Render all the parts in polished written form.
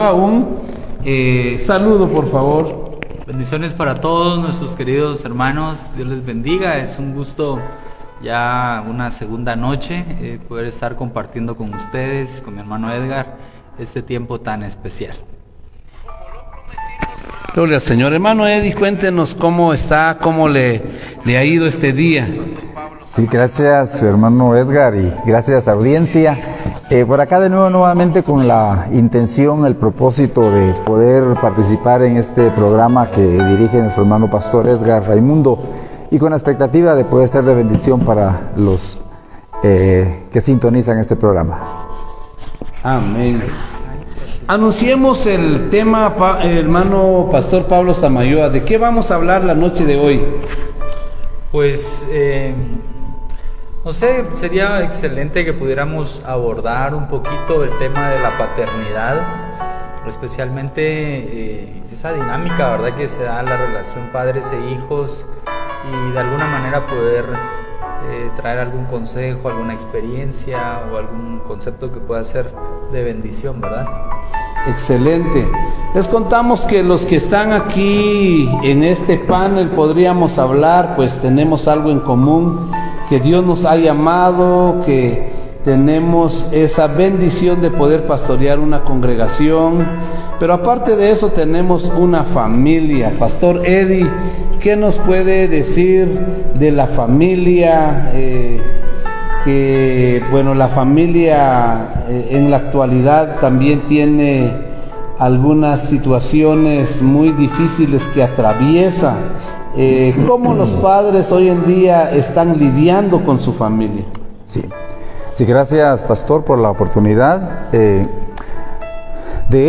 Un saludo, por favor. Bendiciones para todos nuestros queridos hermanos. Dios les bendiga. Es un gusto ya una segunda noche poder estar compartiendo con ustedes, con mi hermano Edgar, este tiempo tan especial. Gloria al Señor. Hermano Eddie, cuéntenos cómo está, cómo le ha ido este día. Sí, gracias hermano Edgar y gracias audiencia. Por acá de nuevamente con la intención, el propósito de poder participar en este programa que dirige nuestro hermano pastor Edgar Raimundo y con la expectativa de poder ser de bendición para los que sintonizan este programa. Amén. Anunciemos el tema, hermano pastor Pablo Samayoa. ¿De qué vamos a hablar la noche de hoy? Pues no sé, sería excelente que pudiéramos abordar un poquito el tema de la paternidad, especialmente esa dinámica, ¿verdad?, que se da en la relación padres e hijos, y de alguna manera poder traer algún consejo, alguna experiencia o algún concepto que pueda ser de bendición, ¿verdad? Excelente. Les contamos que los que están aquí en este panel podríamos hablar, pues tenemos algo en común, que Dios nos ha llamado, que tenemos esa bendición de poder pastorear una congregación, pero aparte de eso tenemos una familia. Pastor Eddie, ¿qué nos puede decir de la familia? Que bueno, la familia en la actualidad también tiene algunas situaciones muy difíciles que atraviesa. ¿Cómo los padres hoy en día están lidiando con su familia? Sí, gracias pastor por la oportunidad. De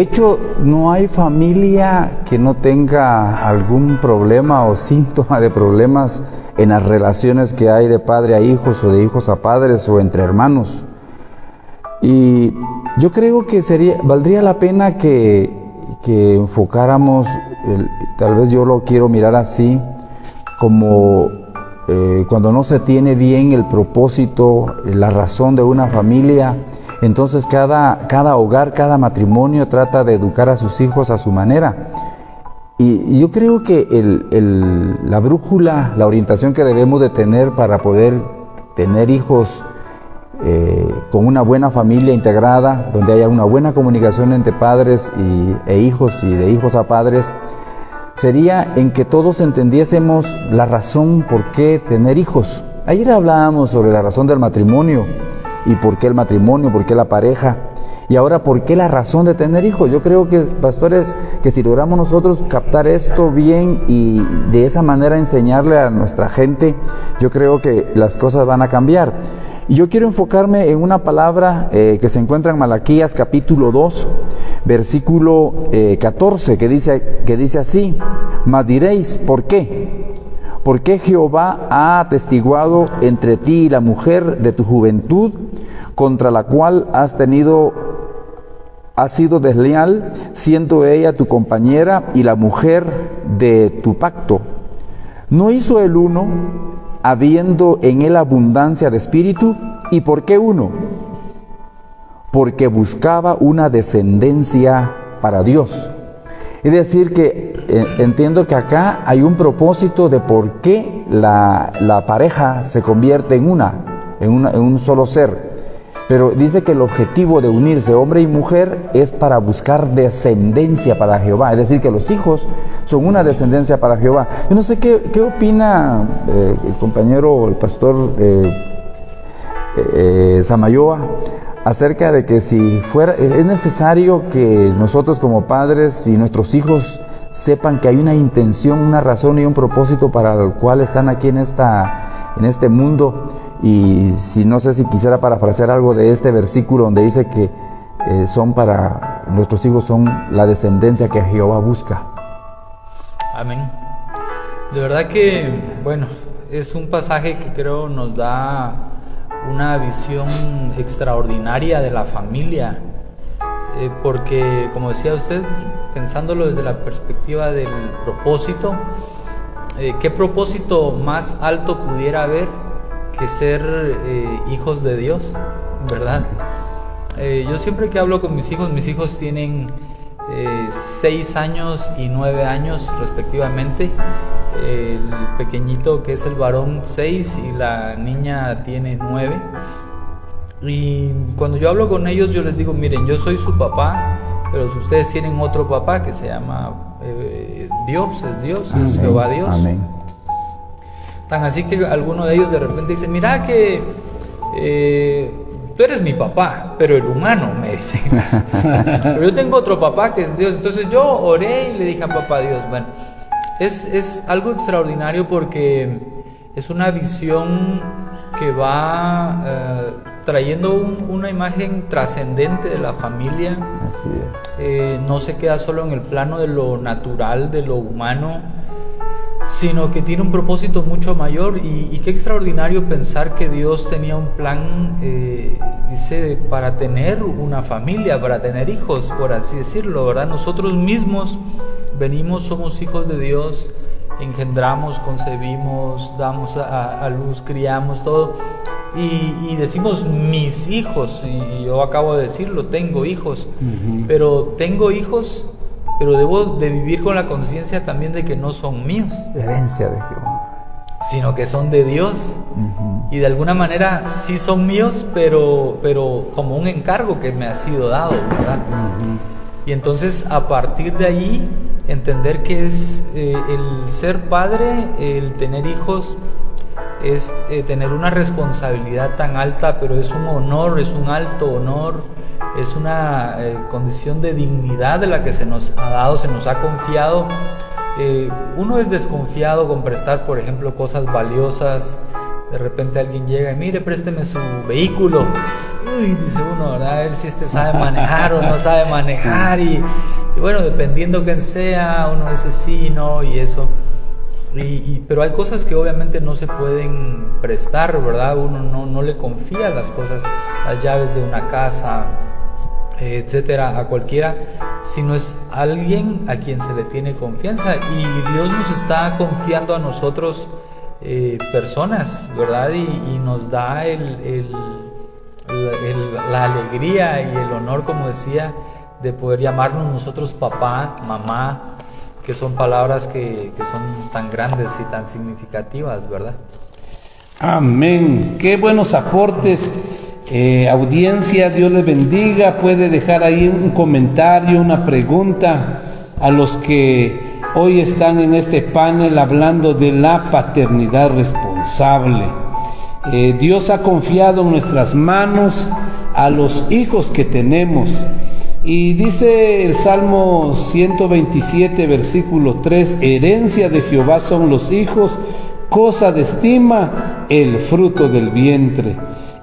hecho, no hay familia que no tenga algún problema o síntoma de problemas en las relaciones que hay de padre a hijos o de hijos a padres o entre hermanos. Y yo creo que valdría la pena que enfocáramos, tal vez yo lo quiero mirar así, como cuando no se tiene bien el propósito, la razón de una familia, entonces cada hogar, cada matrimonio trata de educar a sus hijos a su manera. Y yo creo que la brújula, la orientación que debemos de tener para poder tener hijos con una buena familia integrada, donde haya una buena comunicación entre padres e hijos y de hijos a padres, sería en que todos entendiésemos la razón por qué tener hijos. Ayer hablábamos sobre la razón del matrimonio y por qué el matrimonio, por qué la pareja, y ahora por qué la razón de tener hijos. Yo creo que, pastores, que si logramos nosotros captar esto bien y de esa manera enseñarle a nuestra gente, yo creo que las cosas van a cambiar. Y yo quiero enfocarme en una palabra que se encuentra en Malaquías capítulo 2, versículo 14, que dice así: mas diréis, ¿por qué? Porque Jehová ha atestiguado entre ti y la mujer de tu juventud, contra la cual has sido desleal, siendo ella tu compañera y la mujer de tu pacto. ¿No hizo el uno, habiendo en él abundancia de espíritu? ¿Y por qué uno? Porque buscaba una descendencia para Dios. Es decir que entiendo que acá hay un propósito de por qué la pareja se convierte en un solo ser. Pero dice que el objetivo de unirse hombre y mujer es para buscar descendencia para Jehová. Es decir, que los hijos son una descendencia para Jehová. Yo no sé qué opina el compañero, el pastor Samayoa, acerca de que si es necesario que nosotros como padres y nuestros hijos sepan que hay una intención, una razón y un propósito para el cual están aquí en este mundo. Y no sé si quisiera parafrasear algo de este versículo donde dice que nuestros hijos son la descendencia que Jehová busca. Amén. De verdad que, bueno, es un pasaje que creo nos da una visión extraordinaria de la familia, porque, como decía usted, pensándolo desde la perspectiva del propósito, ¿qué propósito más alto pudiera haber que ser hijos de Dios, ¿verdad? Yo siempre que hablo con mis hijos tienen 6 años y 9 años respectivamente. El pequeñito, que es el varón, 6, y la niña tiene 9. Y cuando yo hablo con ellos, yo les digo, miren, yo soy su papá, pero si ustedes tienen otro papá que se llama Dios, es Jehová Dios. Amén. Tan así que alguno de ellos de repente dice, mira que tú eres mi papá, pero el humano, me dice. Pero yo tengo otro papá que es Dios. Entonces yo oré y le dije a papá Dios, bueno, es algo extraordinario porque es una visión que va trayendo una imagen trascendente de la familia. Así es. No se queda solo en el plano de lo natural, de lo humano, sino que tiene un propósito mucho mayor. Y qué extraordinario pensar que Dios tenía un plan, dice, para tener una familia, para tener hijos, por así decirlo, ¿verdad? Nosotros mismos somos hijos de Dios, engendramos, concebimos, damos a luz, criamos, todo. Y decimos mis hijos, y yo acabo de decirlo, tengo hijos, pero tengo hijos, pero debo de vivir con la conciencia también de que no son míos, Herencia de Jehová, sino que son de Dios. Y de alguna manera sí son míos, pero como un encargo que me ha sido dado, ¿verdad? Y entonces a partir de ahí entender que es el ser padre, el tener hijos, es tener una responsabilidad tan alta, pero es un honor, es un alto honor, es una condición de dignidad de la que se nos ha dado, se nos ha confiado. Uno es desconfiado con prestar, por ejemplo, cosas valiosas. De repente alguien llega y mire, présteme su vehículo. Uy, dice uno, ¿verdad? A ver si sabe manejar o no sabe manejar. Y bueno, dependiendo quién sea, uno dice sí, no, y eso. Pero hay cosas que obviamente no se pueden prestar, ¿verdad? Uno no le confía las cosas, las llaves de una casa, etcétera, a cualquiera, sino es alguien a quien se le tiene confianza. Y Dios nos está confiando a nosotros personas, ¿verdad? Y nos da la alegría y el honor, como decía, de poder llamarnos nosotros papá, mamá, que son palabras que son tan grandes y tan significativas, ¿verdad? Amén. Qué buenos aportes. Audiencia, Dios les bendiga. Puede dejar ahí un comentario, una pregunta a los que hoy están en este panel hablando de la paternidad responsable. Dios ha confiado en nuestras manos a los hijos que tenemos. Y dice el Salmo 127, versículo 3, herencia de Jehová son los hijos, cosa de estima el fruto del vientre.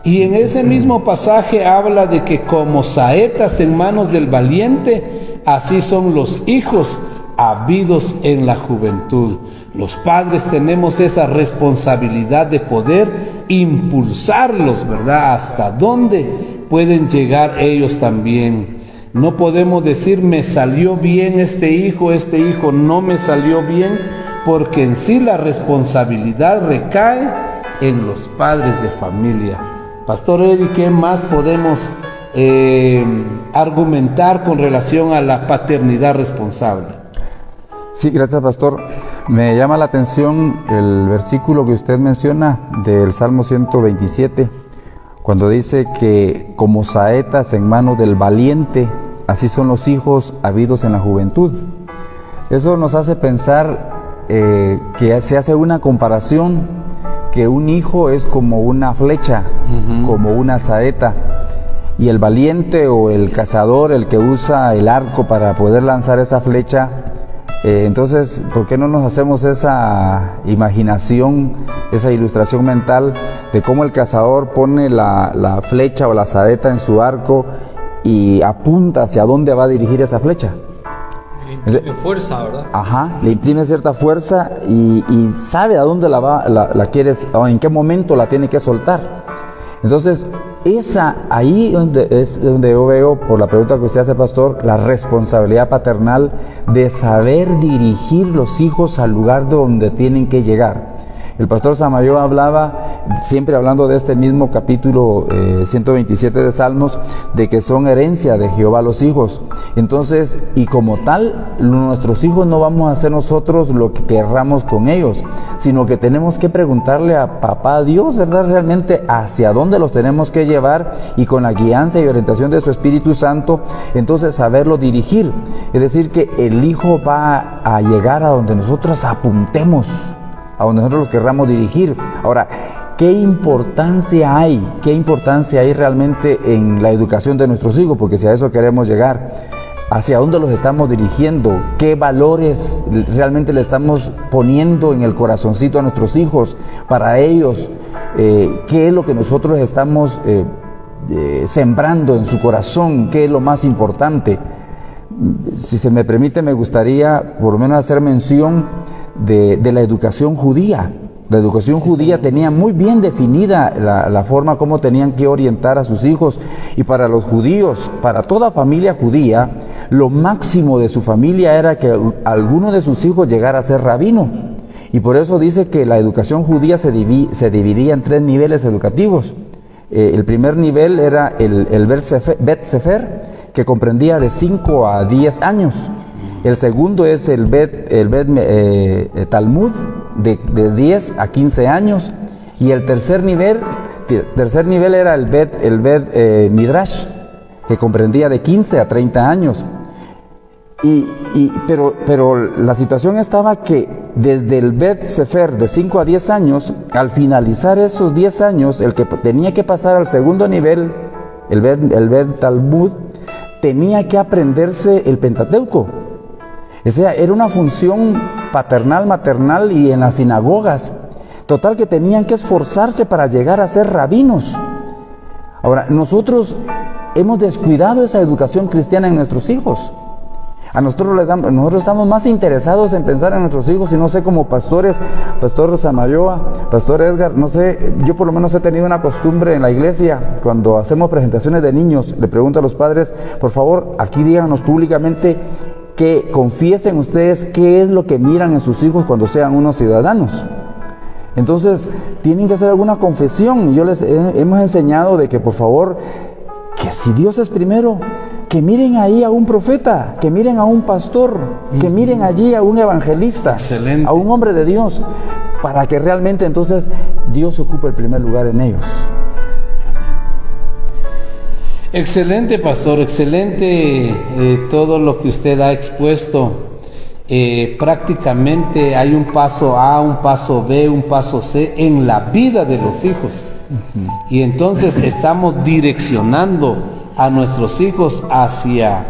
Y en ese mismo pasaje habla de que como saetas en manos del valiente, así son los hijos habidos en la juventud. Los padres tenemos esa responsabilidad de poder impulsarlos, ¿verdad? Hasta dónde pueden llegar ellos también. No podemos decir me salió bien este hijo no me salió bien, porque en sí la responsabilidad recae en los padres de familia. Pastor Eddie, ¿qué más podemos argumentar con relación a la paternidad responsable? Sí, gracias, pastor. Me llama la atención el versículo que usted menciona del Salmo 127, cuando dice que como saetas en manos del valiente, así son los hijos habidos en la juventud. Eso nos hace pensar que se hace una comparación, que un hijo es como una flecha, como una saeta, y el valiente o el cazador, el que usa el arco para poder lanzar esa flecha. Entonces, ¿por qué no nos hacemos esa imaginación, esa ilustración mental de cómo el cazador pone la flecha o la saeta en su arco y apunta hacia dónde va a dirigir esa flecha? Le imprime fuerza, ¿verdad? Ajá, le imprime cierta fuerza y sabe a dónde la quiere, o en qué momento la tiene que soltar. Entonces, ahí es donde yo veo, por la pregunta que usted hace, pastor, la responsabilidad paternal de saber dirigir los hijos al lugar donde tienen que llegar. El pastor Samayoa hablaba, siempre hablando de este mismo capítulo 127 de Salmos, de que son herencia de Jehová los hijos. Entonces, y como tal, nuestros hijos no vamos a hacer nosotros lo que querramos con ellos, sino que tenemos que preguntarle a papá Dios, ¿verdad? Realmente hacia dónde los tenemos que llevar, y con la guianza y orientación de su Espíritu Santo, entonces saberlo dirigir. Es decir, que el hijo va a llegar a donde nosotros apuntemos, a donde nosotros los querramos dirigir. Ahora, ¿qué importancia hay realmente en la educación de nuestros hijos? Porque si a eso queremos llegar, ¿hacia dónde los estamos dirigiendo? ¿Qué valores realmente le estamos poniendo en el corazoncito a nuestros hijos para ellos? ¿Qué es lo que nosotros estamos sembrando en su corazón? ¿Qué es lo más importante? Si se me permite, me gustaría por lo menos hacer mención de la educación judía. La educación judía tenía muy bien definida la forma como tenían que orientar a sus hijos, y para los judíos, para toda familia judía, lo máximo de su familia era que alguno de sus hijos llegara a ser rabino, y por eso dice que la educación judía se dividía en 3 niveles educativos. El primer nivel era el Bet Sefer, que comprendía de 5 a 10 años. El segundo es el Bet Talmud, de 10 a 15 años. Y el tercer nivel era el Bet Midrash, que comprendía de 15 a 30 años. Pero la situación estaba que desde el Bet Sefer de 5 a 10 años, al finalizar esos 10 años, el que tenía que pasar al segundo nivel, el Bet Talmud, tenía que aprenderse el Pentateuco. O sea, era una función paternal, maternal, y en las sinagogas. Total, que tenían que esforzarse para llegar a ser rabinos. Ahora, nosotros hemos descuidado esa educación cristiana en nuestros hijos. Nosotros estamos más interesados en pensar en nuestros hijos, y no sé, como pastores, Pastor Samayoa, Pastor Edgar, no sé, yo por lo menos he tenido una costumbre en la iglesia, cuando hacemos presentaciones de niños, le pregunto a los padres, por favor, aquí díganos públicamente, que confiesen ustedes qué es lo que miran en sus hijos cuando sean unos ciudadanos. Entonces, tienen que hacer alguna confesión. Yo les hemos enseñado de que, por favor, que si Dios es primero, que miren ahí a un profeta, que miren a un pastor, que miren allí a un evangelista, excelente, a un hombre de Dios, para que realmente entonces Dios ocupe el primer lugar en ellos. Excelente, pastor, excelente todo lo que usted ha expuesto. Prácticamente hay un paso A, un paso B, un paso C en la vida de los hijos. Y entonces estamos direccionando a nuestros hijos hacia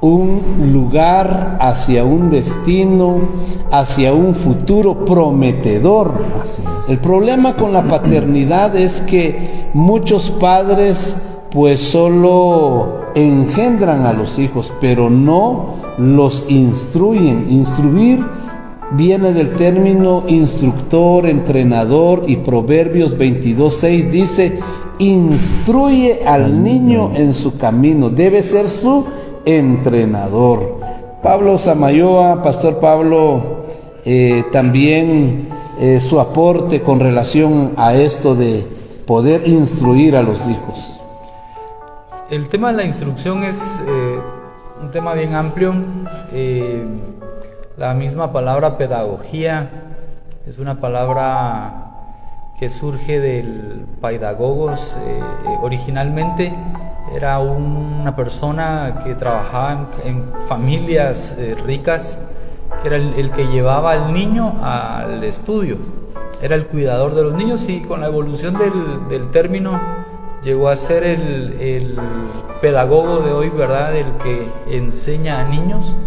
un lugar, hacia un destino, hacia un futuro prometedor. El problema con la paternidad es que muchos padres pues solo engendran a los hijos, pero no los instruyen. Instruir viene del término instructor, entrenador, y Proverbios 22:6 dice: instruye al niño en su camino, debe ser su entrenador. Pablo Samayoa, Pastor Pablo, también su aporte con relación a esto de poder instruir a los hijos. El tema de la instrucción es un tema bien amplio. La misma palabra pedagogía es una palabra que surge del paidagogos. Originalmente era una persona que trabajaba en familias ricas, que era el que llevaba al niño al estudio, era el cuidador de los niños, y con la evolución del término llegó a ser el pedagogo de hoy, ¿verdad? El que enseña a niños.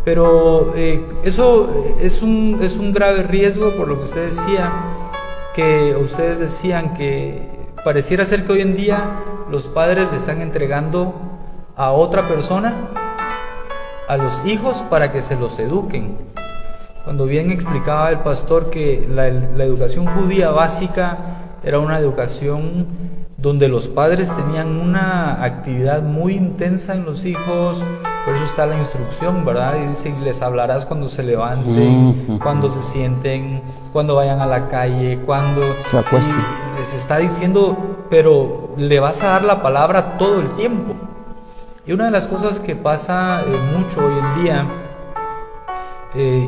Pero eso es un grave riesgo, por lo que usted decía, que ustedes decían que pareciera ser que hoy en día los padres le están entregando a otra persona a los hijos para que se los eduquen. Cuando bien explicaba el pastor que la educación judía básica era una educación donde los padres tenían una actividad muy intensa en los hijos, Por eso está la instrucción, ¿verdad? Y dice, y les hablarás cuando se levanten, cuando se sienten, cuando vayan a la calle, cuando se acuesten. Y les está diciendo, pero le vas a dar la palabra todo el tiempo. Y una de las cosas que pasa mucho hoy en día,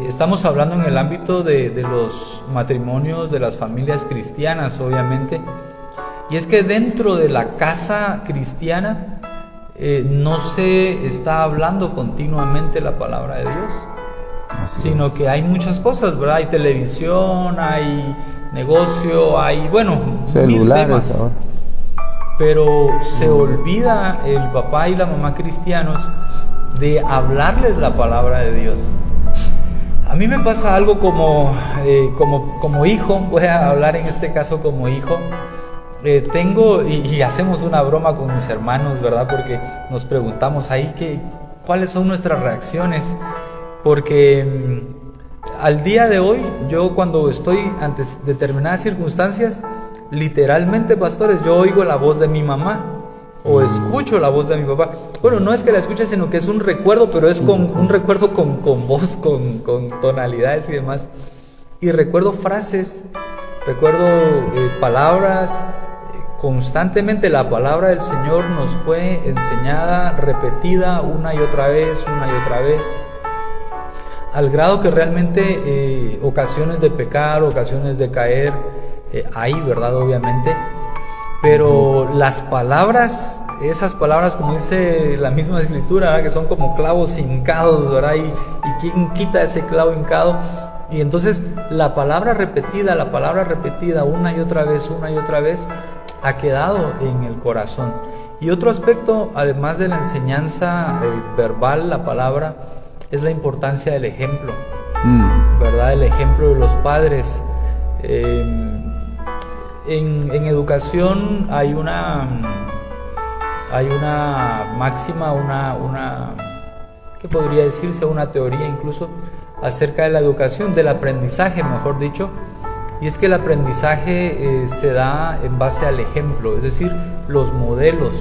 estamos hablando en el ámbito de los matrimonios, de las familias cristianas, obviamente, y es que dentro de la casa cristiana no se está hablando continuamente la palabra de Dios, sino que hay muchas cosas, ¿verdad? Hay televisión, hay negocio, hay, bueno, celulares mil temas. ahora. Pero se olvida el papá y la mamá cristianos de hablarles la palabra de Dios. A mí me pasa algo como hijo, voy a hablar en este caso como hijo. Tengo, y hacemos una broma con mis hermanos, ¿verdad? Porque nos preguntamos ahí cuáles son nuestras reacciones. Porque al día de hoy, yo cuando estoy ante determinadas circunstancias, literalmente, pastores, yo oigo la voz de mi mamá o escucho la voz de mi papá. Bueno, no es que la escuche, sino que es un recuerdo, pero es un recuerdo con voz, con tonalidades y demás. Y recuerdo frases, recuerdo palabras. Constantemente la palabra del Señor nos fue enseñada, repetida una y otra vez, al grado que realmente ocasiones de pecar, ocasiones de caer, hay, ¿verdad? Obviamente, pero las palabras, esas palabras, como dice la misma escritura, ¿verdad? Que son como clavos hincados, ¿verdad? Y quién quita ese clavo hincado. Y entonces la palabra repetida una y otra vez, ha quedado en el corazón. Y otro aspecto, además de la enseñanza verbal, la palabra, es la importancia del ejemplo, ¿verdad? El ejemplo de los padres. En educación hay una máxima, ¿qué podría decirse? Una teoría incluso acerca de la educación, del aprendizaje, mejor dicho, y es que el aprendizaje se da en base al ejemplo, es decir, los modelos.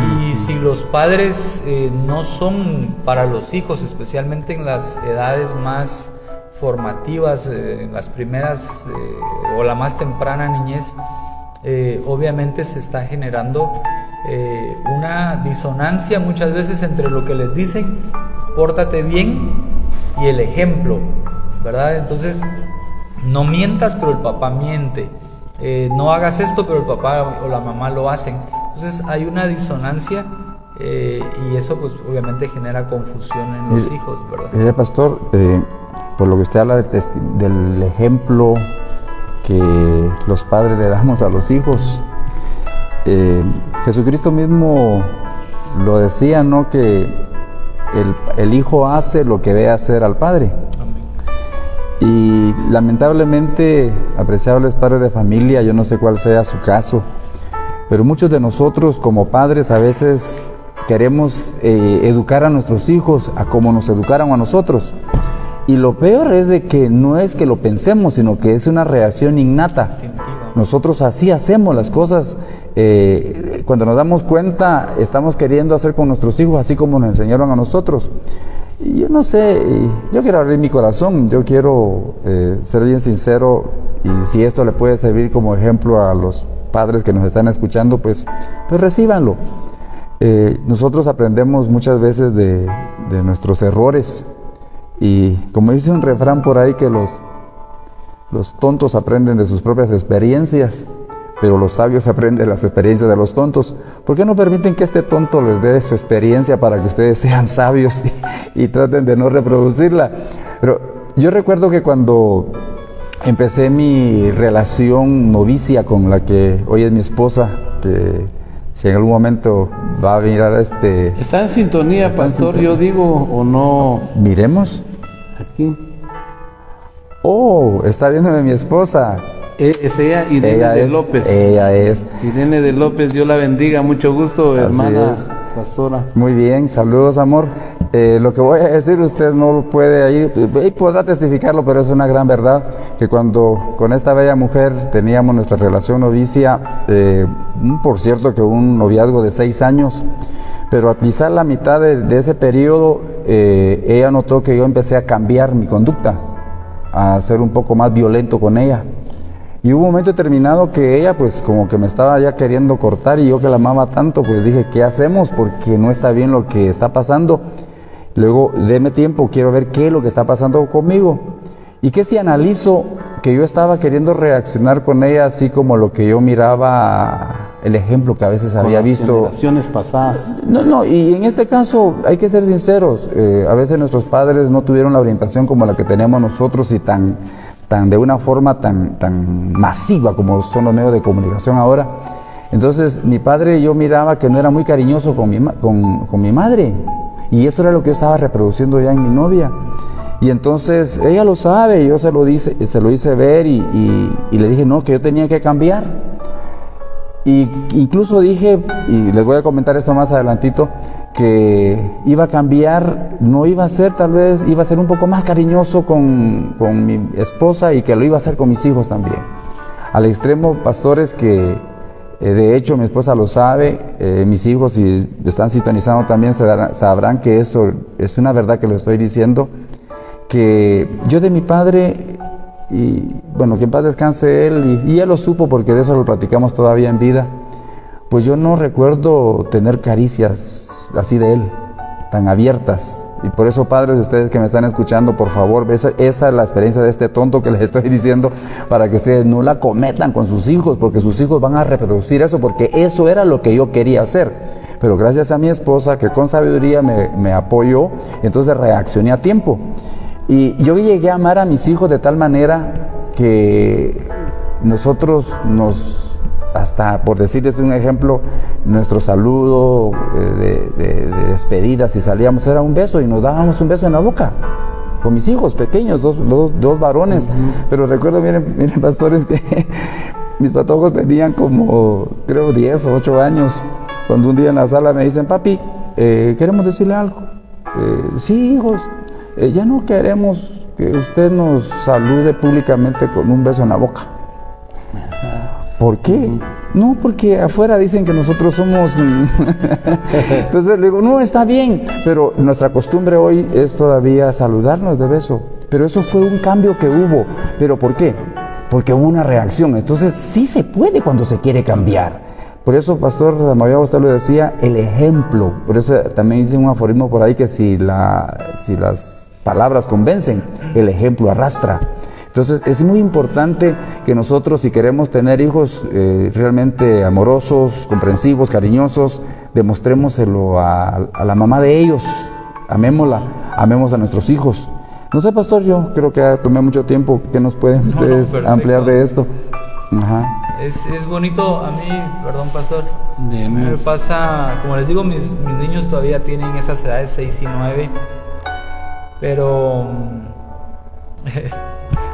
Y si los padres no son para los hijos, especialmente en las edades más formativas, en las primeras o la más temprana niñez, obviamente se está generando una disonancia muchas veces entre lo que les dicen, pórtate bien, y el ejemplo, ¿verdad? Entonces, no mientas, pero el papá miente. No hagas esto, pero el papá o la mamá lo hacen. Entonces hay una disonancia y eso pues obviamente genera confusión en los hijos, ¿verdad? Pastor, por lo que usted habla del ejemplo que los padres le damos a los hijos, Jesucristo mismo lo decía, ¿no? Que el hijo hace lo que ve hacer al padre. Y lamentablemente, apreciables padres de familia, yo no sé cuál sea su caso, pero muchos de nosotros como padres a veces queremos educar a nuestros hijos a como nos educaron a nosotros. Y lo peor es de que no es que lo pensemos, sino que es una reacción innata. Nosotros así hacemos las cosas. Cuando nos damos cuenta, estamos queriendo hacer con nuestros hijos así como nos enseñaron a nosotros. Y yo no sé, yo quiero abrir mi corazón, yo quiero ser bien sincero, y si esto le puede servir como ejemplo a los padres que nos están escuchando, pues recíbanlo. Nosotros aprendemos muchas veces de nuestros errores, y como dice un refrán por ahí, que los tontos aprenden de sus propias experiencias, pero los sabios aprenden las experiencias de los tontos. ¿Por qué no permiten que este tonto les dé su experiencia para que ustedes sean sabios y traten de no reproducirla? Pero yo recuerdo que cuando empecé mi relación novicia con la que hoy es mi esposa, que si en algún momento va a mirar ¿Está en sintonía, pastor, yo digo, o no? Miremos. Aquí. Oh, está viéndome mi esposa. Es ella, Irene de López. Ella es. Irene de López, Dios la bendiga, mucho gusto, hermana pastora. Muy bien, saludos, amor. Lo que voy a decir, usted no puede ahí podrá testificarlo, pero es una gran verdad, que cuando con esta bella mujer teníamos nuestra relación novicia, por cierto que un noviazgo de 6 años, Pero quizá a la mitad de ese periodo, ella notó que yo empecé a cambiar mi conducta, a ser un poco más violento con ella. Y hubo un momento determinado que ella pues como que me estaba ya queriendo cortar, y yo que la amaba tanto, pues dije, ¿qué hacemos? Porque no está bien lo que está pasando. Luego, deme tiempo, quiero ver qué es lo que está pasando conmigo. Y que si analizo que yo estaba queriendo reaccionar con ella así como lo que yo miraba, el ejemplo que a veces Con había las visto. generaciones pasadas. No, y en este caso hay que ser sinceros, a veces nuestros padres no tuvieron la orientación como la que tenemos nosotros, y tan de una forma tan masiva como son los medios de comunicación ahora. Entonces mi padre, yo miraba que no era muy cariñoso con mi madre, y eso era lo que yo estaba reproduciendo ya en mi novia. Y entonces ella lo sabe, y yo se lo hice ver, y le dije no, que yo tenía que cambiar. Y incluso dije, y les voy a comentar esto más adelantito, que iba a cambiar, no iba a ser, tal vez iba a ser un poco más cariñoso con mi esposa, y que lo iba a hacer con mis hijos también. Al extremo, pastores, que de hecho mi esposa lo sabe, mis hijos, si están sintonizando también, sabrán que eso es una verdad que lo estoy diciendo, que yo de mi padre, y bueno, que en paz descanse él, y él lo supo porque de eso lo platicamos todavía en vida, pues yo no recuerdo tener caricias así de él, tan abiertas. Y por eso, padres de ustedes que me están escuchando, por favor, esa es la experiencia de este tonto que les estoy diciendo, para que ustedes no la cometan con sus hijos, porque sus hijos van a reproducir eso, porque eso era lo que yo quería hacer. Pero gracias a mi esposa, que con sabiduría me apoyó, entonces reaccioné a tiempo. Y yo llegué a amar a mis hijos de tal manera que nosotros hasta por decirles un ejemplo, nuestro saludo de despedida, si salíamos, era un beso, y nos dábamos un beso en la boca, con mis hijos pequeños, dos varones. Pero recuerdo, miren pastores, que mis patojos tenían como, creo, 10 o 8 años, cuando un día en la sala me dicen, papi, queremos decirle algo. Sí, hijos, ya no queremos que usted nos salude públicamente con un beso en la boca. ¿Por qué? No, porque afuera dicen que nosotros somos... Entonces le digo, no, está bien, pero nuestra costumbre hoy es todavía saludarnos de beso. Pero eso fue un cambio que hubo. ¿Pero por qué? Porque hubo una reacción. Entonces sí se puede cuando se quiere cambiar. Por eso, pastor María, usted lo decía, el ejemplo. Por eso también dice un aforismo por ahí que si las palabras convencen, el ejemplo arrastra. Entonces es muy importante que nosotros, si queremos tener hijos realmente amorosos, comprensivos, cariñosos, demostrémoselo a la mamá de ellos, amémosla, amemos a nuestros hijos. No sé, pastor, yo creo que tomé mucho tiempo. ¿Qué nos pueden ustedes ampliar de esto? Ajá. Es bonito, a mí, perdón, pastor, me pasa, como les digo, mis niños todavía tienen esas edades 6 y 9, pero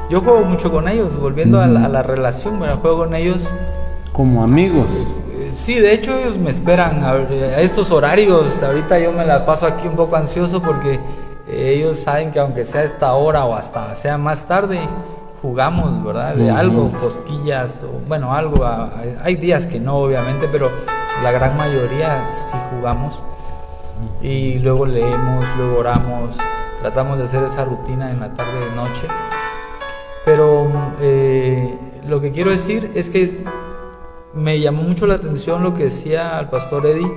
yo juego mucho con ellos, volviendo a la relación, bueno, juego con ellos como amigos. Sí, de hecho ellos me esperan a estos horarios. Ahorita yo me la paso aquí un poco ansioso porque ellos saben que aunque sea esta hora o hasta sea más tarde, jugamos, ¿verdad? De algo, cosquillas, o bueno, algo. Hay días que no, obviamente, pero la gran mayoría sí jugamos. Y luego leemos, luego oramos, tratamos de hacer esa rutina en la tarde de noche. Pero lo que quiero decir es que me llamó mucho la atención lo que decía el pastor Eddie,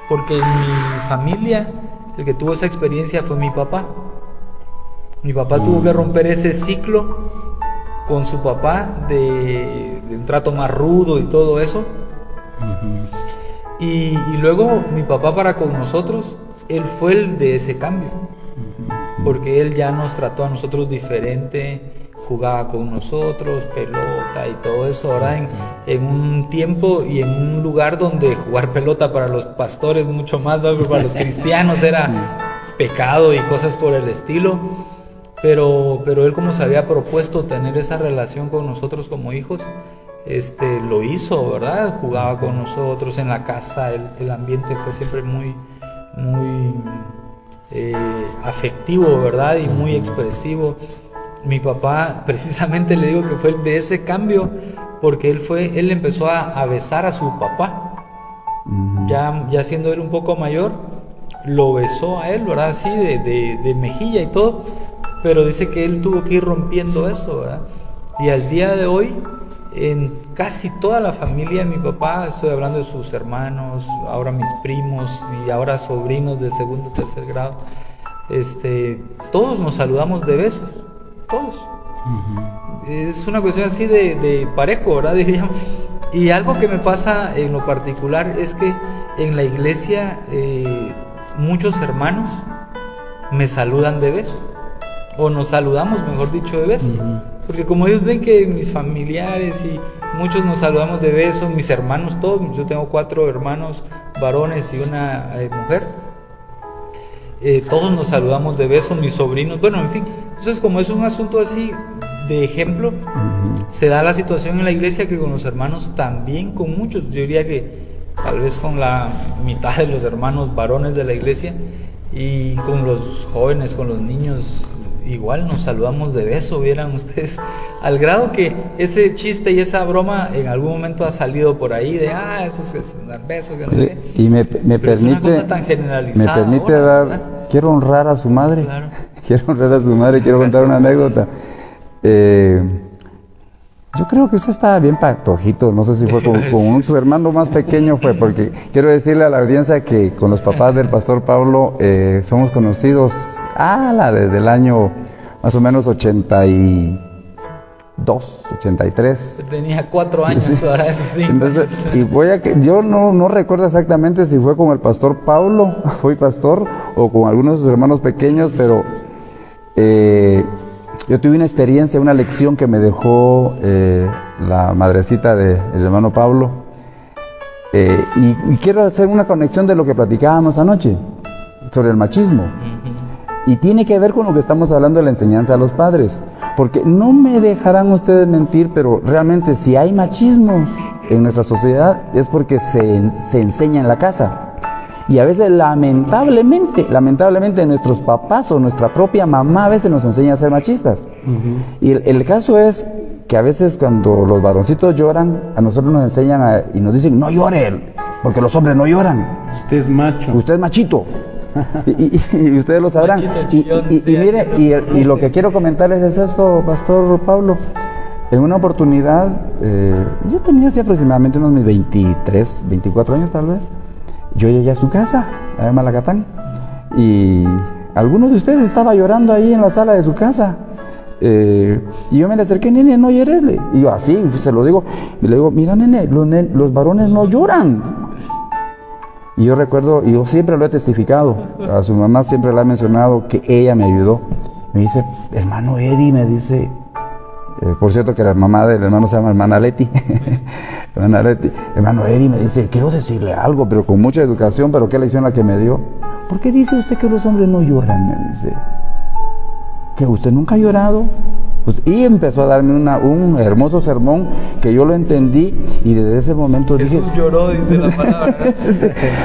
porque en mi familia el que tuvo esa experiencia fue mi papá. Mi papá tuvo que romper ese ciclo con su papá de un trato más rudo y todo eso. Y luego mi papá para con nosotros, él fue el de ese cambio, porque él ya nos trató a nosotros diferente, jugaba con nosotros, pelota y todo eso. Ahora en un tiempo y en un lugar donde jugar pelota para los pastores mucho más, ¿no? Para los cristianos era pecado y cosas por el estilo. Pero él, como se había propuesto tener esa relación con nosotros como hijos, lo hizo, ¿verdad? Jugaba con nosotros en la casa, el ambiente fue siempre muy afectivo, ¿verdad? Y muy expresivo. Mi papá, precisamente le digo que fue el de ese cambio, porque él empezó a besar a su papá. ya siendo él un poco mayor, lo besó a él, ¿verdad? Así de mejilla y todo, pero dice que él tuvo que ir rompiendo eso, ¿verdad? Y al día de hoy, en casi toda la familia de mi papá, estoy hablando de sus hermanos, ahora mis primos y ahora sobrinos de segundo o tercer grado, todos nos saludamos de besos, todos. Es una cuestión así de parejo, ¿verdad? Diríamos. Y algo que me pasa en lo particular es que en la iglesia muchos hermanos me saludan de beso, o nos saludamos, mejor dicho, de beso. Porque como ellos ven que mis familiares y muchos nos saludamos de beso, mis hermanos todos, yo tengo 4 hermanos varones y una mujer, todos nos saludamos de beso, mis sobrinos, bueno, en fin. Entonces, como es un asunto así de ejemplo, se da la situación en la iglesia que con los hermanos también, con muchos, yo diría que tal vez con la mitad de los hermanos varones de la iglesia, y con los jóvenes, con los niños, igual nos saludamos de beso, vieran ustedes, al grado que ese chiste y esa broma en algún momento ha salido por ahí de eso es dar besos, que no sé. Y me Pero es una cosa tan generalizada. Me permite ahora, dar, ¿verdad? quiero honrar a su madre. Claro. Quiero honrar a su madre, quiero contar una anécdota. Yo creo que usted estaba bien patojito, no sé si fue con su hermano más pequeño fue, porque quiero decirle a la audiencia que con los papás del pastor Pablo somos conocidos desde el año más o menos 82, 83. Tenía 4 años, Sí. ahora eso sí. Entonces, yo no recuerdo exactamente si fue con el pastor Pablo, fui pastor, o con algunos de sus hermanos pequeños, pero yo tuve una experiencia, una lección que me dejó la madrecita del hermano Pablo, y quiero hacer una conexión de lo que platicábamos anoche sobre el machismo. Y tiene que ver con lo que estamos hablando de la enseñanza a los padres, porque no me dejarán ustedes mentir, pero realmente si hay machismo en nuestra sociedad es porque se enseña en la casa. Y a veces lamentablemente nuestros papás o nuestra propia mamá a veces nos enseña a ser machistas. Y el caso es que a veces cuando los varoncitos lloran, a nosotros nos enseñan y nos dicen, no lloren, porque los hombres no lloran. Usted es macho. Usted es machito. y ustedes lo sabrán. Y mire, y lo que quiero comentarles es esto, Pastor Pablo. En una oportunidad, yo tenía así aproximadamente unos mis 23, 24 años tal vez. Yo llegué a su casa, a Malacatán, y algunos de ustedes estaban llorando ahí en la sala de su casa. Y yo me le acerqué, nene, no llores. Y yo así, se lo digo, y le digo, mira, nene, los varones no lloran. Y yo recuerdo, y yo siempre lo he testificado, a su mamá siempre le ha mencionado que ella me ayudó. Me dice, hermano Eri, me dice, por cierto que la mamá del hermano se llama hermana Leti, hermana Leti, hermano Eri me dice, quiero decirle algo, pero con mucha educación, pero qué lección la que me dio. ¿Por qué dice usted que los hombres no lloran? Me dice, ¿que usted nunca ha llorado? Y empezó a darme un hermoso sermón que yo lo entendí, y desde ese momento Jesús dije... lloró, dice la palabra.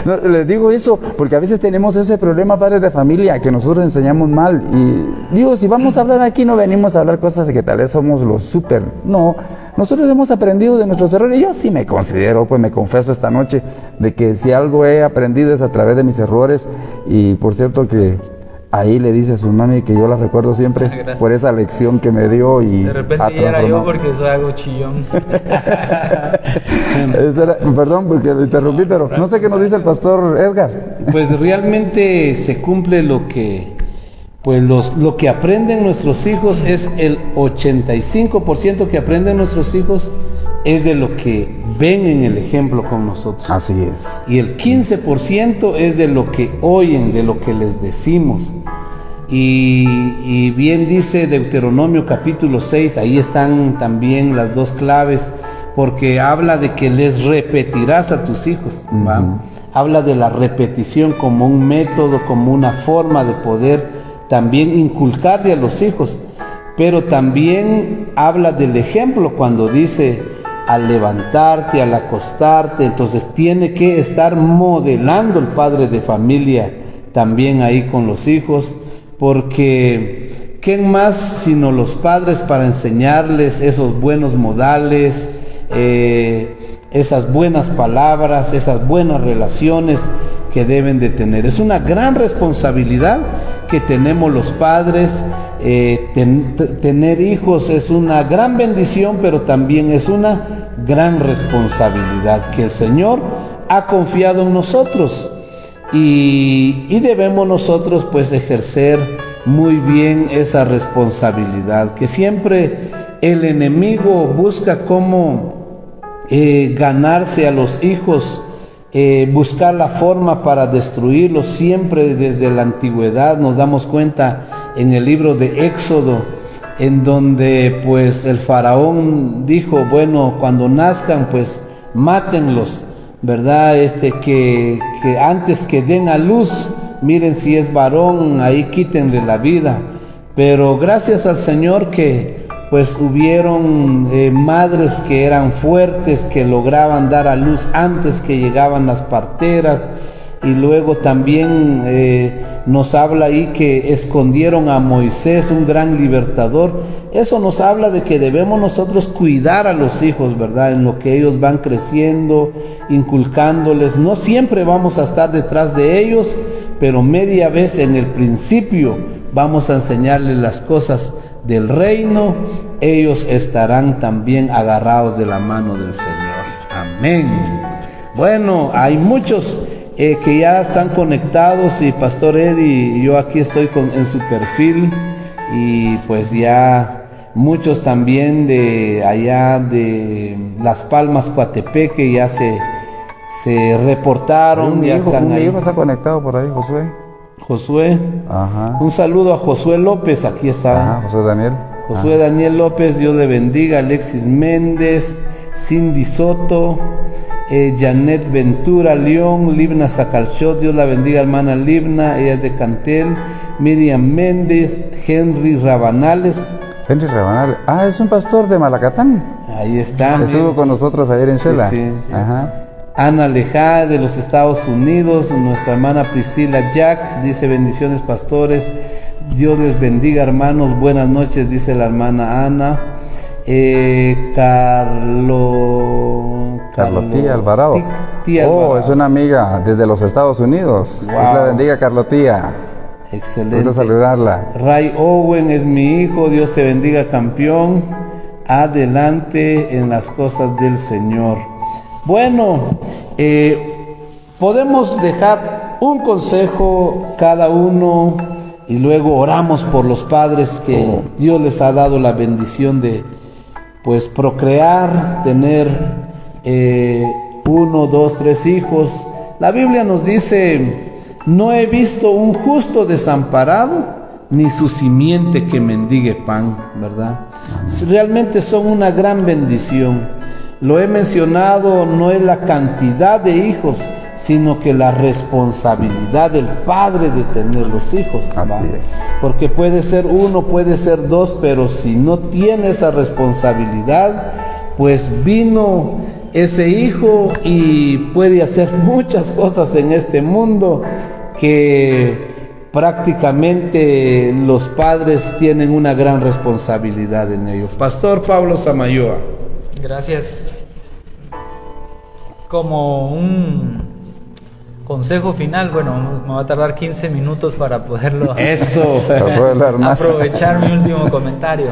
No, les digo eso porque a veces tenemos ese problema, padres de familia, que nosotros enseñamos mal. Y digo, si vamos a hablar aquí, no venimos a hablar cosas de que tal vez somos los súper. No, nosotros hemos aprendido de nuestros errores. Yo sí me considero, pues me confieso esta noche, de que si algo he aprendido es a través de mis errores. Y por cierto que... ahí le dice a su mami que yo la recuerdo siempre por esa lección que me dio. Y de repente ya era yo porque soy algo chillón. Perdón porque lo interrumpí, pero no sé qué nos dice el pastor Edgar. Pues realmente se cumple lo que, pues lo que aprenden nuestros hijos es el 85% que aprenden nuestros hijos es de lo que ven en el ejemplo con nosotros. Así es. Y el 15% es de lo que oyen, de lo que les decimos. Y bien dice Deuteronomio capítulo 6, ahí están también las dos claves, porque habla de que les repetirás a tus hijos, ¿va? Habla de la repetición como un método, como una forma de poder también inculcarle a los hijos, pero también habla del ejemplo cuando dice al levantarte, al acostarte. Entonces tiene que estar modelando el padre de familia también ahí con los hijos, porque ¿quién más sino los padres para enseñarles esos buenos modales, esas buenas palabras, esas buenas relaciones que deben de tener. Es una gran responsabilidad que tenemos los padres. Tener hijos es una gran bendición, pero también es una gran responsabilidad que el Señor ha confiado en nosotros, y debemos nosotros pues ejercer muy bien esa responsabilidad, que siempre el enemigo busca cómo ganarse a los hijos, buscar la forma para destruirlos. Siempre desde la antigüedad nos damos cuenta en el libro de Éxodo, en donde pues el faraón dijo, bueno, cuando nazcan pues mátenlos, ¿verdad? Que antes que den a luz, miren si es varón, ahí quítenle la vida. Pero gracias al Señor que pues hubieron madres que eran fuertes, que lograban dar a luz antes que llegaban las parteras. Y luego también nos habla ahí que escondieron a Moisés, un gran libertador. Eso nos habla de que debemos nosotros cuidar a los hijos, ¿verdad? En lo que ellos van creciendo, inculcándoles. No siempre vamos a estar detrás de ellos, pero media vez en el principio vamos a enseñarles las cosas del reino. Ellos estarán también agarrados de la mano del Señor. Amén. Bueno, hay muchos que ya están conectados, y Pastor Eddie y yo aquí estoy en su perfil, y pues ya muchos también de allá de Las Palmas, Coatepeque, ya se reportaron, ya están ahí. Mi hijo está conectado por ahí, Josué. Ajá. Un saludo a Josué López, aquí está. Ajá, José Daniel. Josué Daniel López, Dios le bendiga. Alexis Méndez, Cindy Soto, Janet Ventura León, Libna Sacalchot, Dios la bendiga, hermana Libna, ella es de Cantel. Miriam Méndez, Henry Rabanales. Henry Rabanales, es un pastor de Malacatán. Ahí está. Estuvo con nosotros ayer en Shela. Sí. Ajá. Ana Lejá de los Estados Unidos, nuestra hermana Priscila Jack, dice bendiciones pastores, Dios les bendiga hermanos, buenas noches, dice la hermana Ana. Carlotía Alvarado. Tía Alvarado. Es una amiga desde los Estados Unidos. Wow. Dios la bendiga, Carlotía. Excelente. Gusto saludarla. Ray Owen es mi hijo, Dios te bendiga, campeón. Adelante en las cosas del Señor. Bueno, podemos dejar un consejo cada uno y luego oramos por los padres que Dios les ha dado la bendición de pues procrear, tener 1, 2, 3 hijos. La Biblia nos dice: no he visto un justo desamparado, ni su simiente que mendigue pan, ¿verdad? Realmente son una gran bendición. Lo he mencionado, no es la cantidad de hijos, sino que la responsabilidad del padre de tener los hijos, ¿verdad? Así es. Porque puede ser 1, puede ser 2, pero si no tiene esa responsabilidad, pues vino ese hijo y puede hacer muchas cosas en este mundo que prácticamente los padres tienen una gran responsabilidad en ello. Pastor Pablo Samayoa. Gracias. Como un consejo final, bueno, me va a tardar 15 minutos para poderlo aprovechar mi último comentario.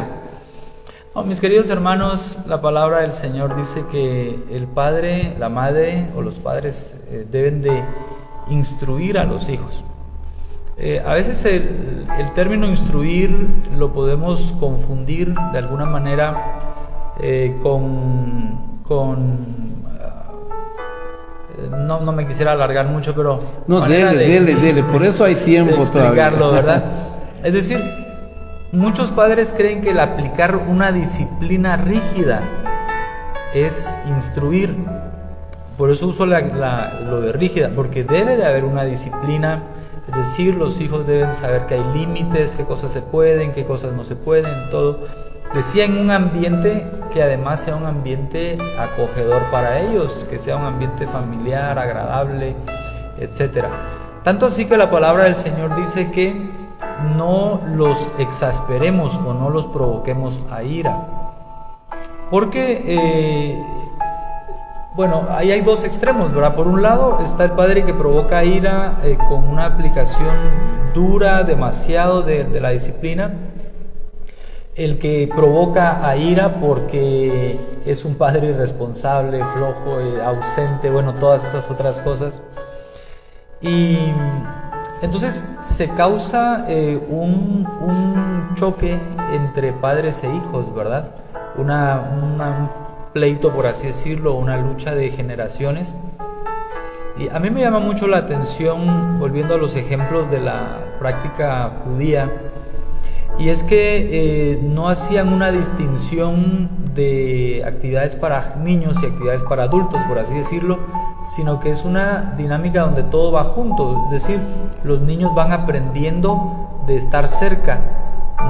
Mis queridos hermanos, la palabra del Señor dice que el padre, la madre o los padres deben de instruir a los hijos. A veces el término instruir lo podemos confundir de alguna manera no me quisiera alargar mucho, pero no, dele, por eso hay tiempo explicarlo todavía, ¿verdad? Es decir, muchos padres creen que el aplicar una disciplina rígida es instruir. Por eso uso lo de rígida, porque debe de haber una disciplina. Es decir, los hijos deben saber que hay límites, qué cosas se pueden, qué cosas no se pueden, todo. Decía, en un ambiente que además sea un ambiente acogedor para ellos, que sea un ambiente familiar, agradable, etcétera. Tanto así que la palabra del Señor dice que no los exasperemos o no los provoquemos a ira. Porque Bueno, ahí hay dos extremos, ¿verdad? Por un lado está el padre que provoca ira con una aplicación dura, demasiado de la disciplina. El que provoca a ira porque es un padre irresponsable, flojo, ausente, bueno, todas esas otras cosas. Y entonces se causa un choque entre padres e hijos, ¿verdad? Un pleito, por así decirlo, una lucha de generaciones. Y a mí me llama mucho la atención, volviendo a los ejemplos de la práctica judía, y es que no hacían una distinción de actividades para niños y actividades para adultos, por así decirlo, sino que es una dinámica donde todo va junto, es decir, los niños van aprendiendo de estar cerca,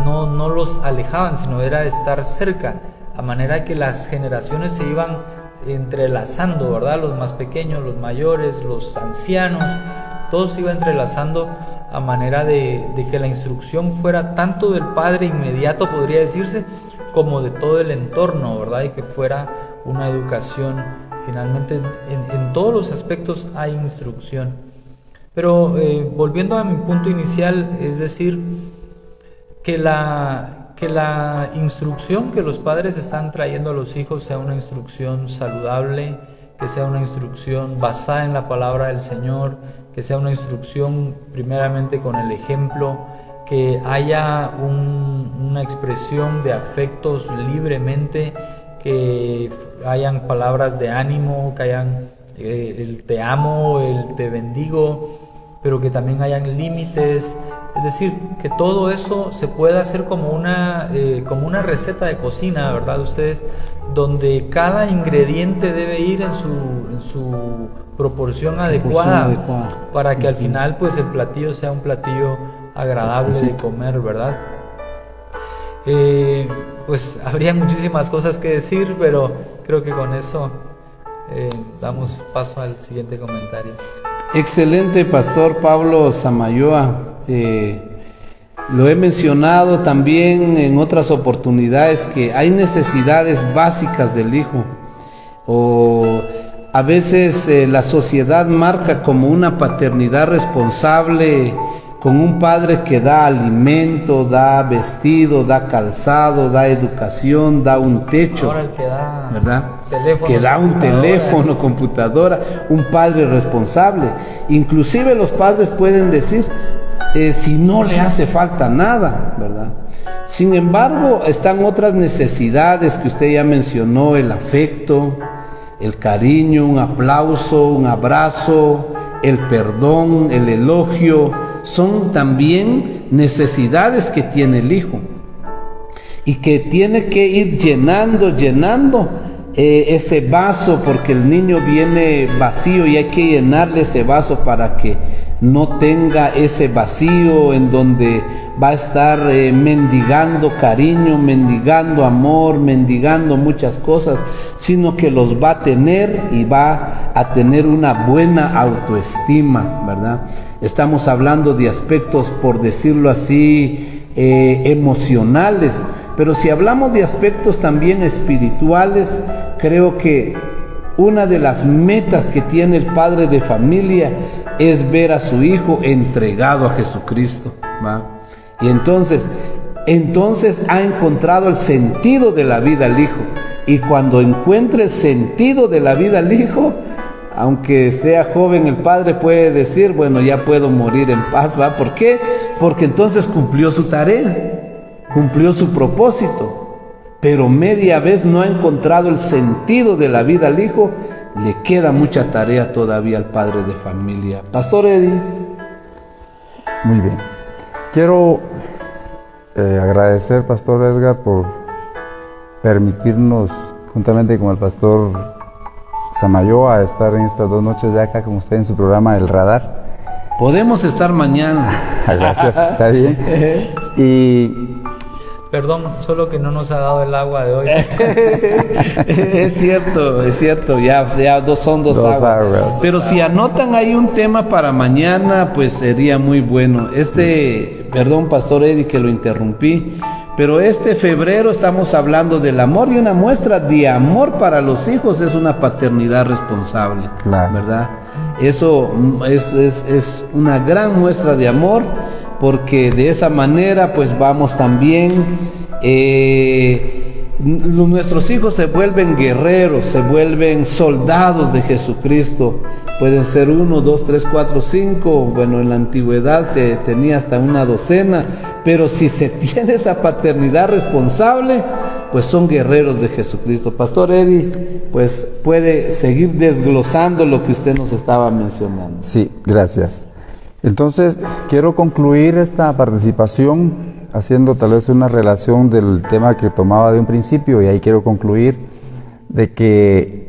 no los alejaban, sino era de estar cerca, a manera que las generaciones se iban entrelazando, ¿verdad? Los más pequeños, los mayores, los ancianos, todo se iba entrelazando a manera de que la instrucción fuera tanto del padre inmediato, podría decirse, como de todo el entorno, ¿verdad? Y que fuera una educación, finalmente, en todos los aspectos hay instrucción. Pero volviendo a mi punto inicial, es decir, que la instrucción que los padres están trayendo a los hijos sea una instrucción saludable, que sea una instrucción basada en la palabra del Señor, que sea una instrucción primeramente con el ejemplo, que haya una expresión de afectos libremente, que hayan palabras de ánimo, que hayan el te amo, el te bendigo, pero que también hayan límites. Es decir, que todo eso se pueda hacer como una receta de cocina, ¿verdad? Ustedes, donde cada ingrediente debe ir en su proporción adecuada, para que al final pues el platillo sea un platillo agradable de comer, ¿verdad? Pues habría muchísimas cosas que decir, pero creo que con eso damos paso al siguiente comentario. Excelente, Pastor Pablo Samayoa. Lo he mencionado también en otras oportunidades, que hay necesidades básicas del hijo, o a veces la sociedad marca como una paternidad responsable con un padre que da alimento, da vestido, da calzado, da educación, da un techo. Ahora el que da, ¿verdad? Que da un teléfono, computadora, un padre responsable. Inclusive los padres pueden decir, si no le hace falta nada, ¿verdad? Sin embargo, están otras necesidades que usted ya mencionó: el afecto, el cariño, un aplauso, un abrazo, el perdón, el elogio. Son también necesidades que tiene el hijo y que tiene que ir llenando ese vaso, porque el niño viene vacío y hay que llenarle ese vaso para que no tenga ese vacío en donde va a estar mendigando cariño, mendigando amor, mendigando muchas cosas, sino que los va a tener y va a tener una buena autoestima, ¿verdad? Estamos hablando de aspectos, por decirlo así, emocionales, pero si hablamos de aspectos también espirituales, creo que una de las metas que tiene el padre de familia es ver a su hijo entregado a Jesucristo, ¿va? Y entonces ha encontrado el sentido de la vida al hijo. Y cuando encuentre el sentido de la vida al hijo, aunque sea joven, el padre puede decir, bueno, ya puedo morir en paz, ¿va? ¿Por qué? Porque entonces cumplió su tarea, cumplió su propósito. Pero media vez no ha encontrado el sentido de la vida al hijo, le queda mucha tarea todavía al padre de familia. Pastor Eddie. Muy bien. Quiero agradecer, Pastor Edgar, por permitirnos, juntamente con el Pastor Samayoa, estar en estas 2 noches de acá con usted en su programa El Radar. Podemos estar mañana. Gracias, está bien. Y perdón, solo que no nos ha dado el agua de hoy. Es cierto, ya son dos aguas. Pero si anotan ahí un tema para mañana, pues sería muy bueno. Perdón, Pastor Eddie, que lo interrumpí, Pero este febrero estamos hablando del amor, y una muestra de amor para los hijos es una paternidad responsable, Claro. ¿verdad? Eso es una gran muestra de amor, porque de esa manera pues vamos también, nuestros hijos se vuelven guerreros, se vuelven soldados de Jesucristo. Pueden ser 1, 2, 3, 4, 5. Bueno, en la antigüedad se tenía hasta una docena, pero si se tiene esa paternidad responsable, pues son guerreros de Jesucristo. Pastor Eddie, pues puede seguir desglosando lo que usted nos estaba mencionando. Sí, gracias. Entonces, quiero concluir esta participación haciendo tal vez una relación del tema que tomaba de un principio, y ahí quiero concluir de que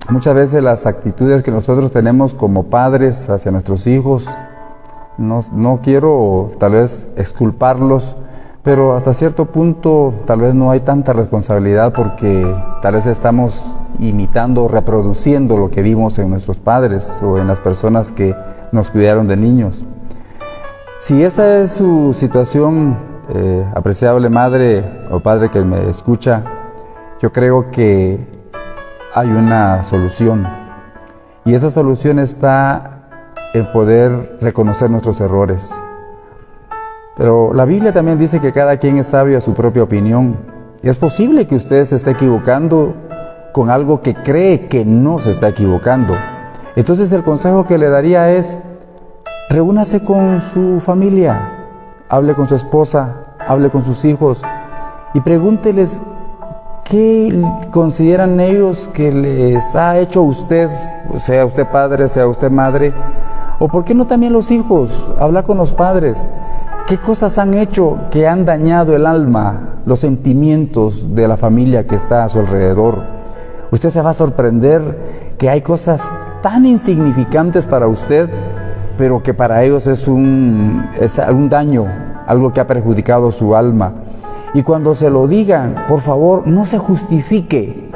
muchas veces las actitudes que nosotros tenemos como padres hacia nuestros hijos, no quiero tal vez exculparlos, pero hasta cierto punto tal vez no hay tanta responsabilidad, porque tal vez estamos imitando, reproduciendo lo que vimos en nuestros padres o en las personas que nos cuidaron de niños. Si esa es su situación, apreciable madre o padre que me escucha, yo creo que hay una solución, y esa solución está en poder reconocer nuestros errores. Pero la Biblia también dice que cada quien es sabio a su propia opinión, y es posible que usted se esté equivocando con algo que cree que no se está equivocando. Entonces el consejo que le daría es: reúnase con su familia, hable con su esposa, hable con sus hijos y pregúnteles qué consideran ellos que les ha hecho a usted, sea usted padre, sea usted madre, o por qué no también los hijos. Habla con los padres. ¿Qué cosas han hecho que han dañado el alma, los sentimientos de la familia que está a su alrededor? Usted se va a sorprender que hay cosas tan insignificantes para usted, pero que para ellos es un daño, algo que ha perjudicado su alma. Y cuando se lo digan, por favor, no se justifique,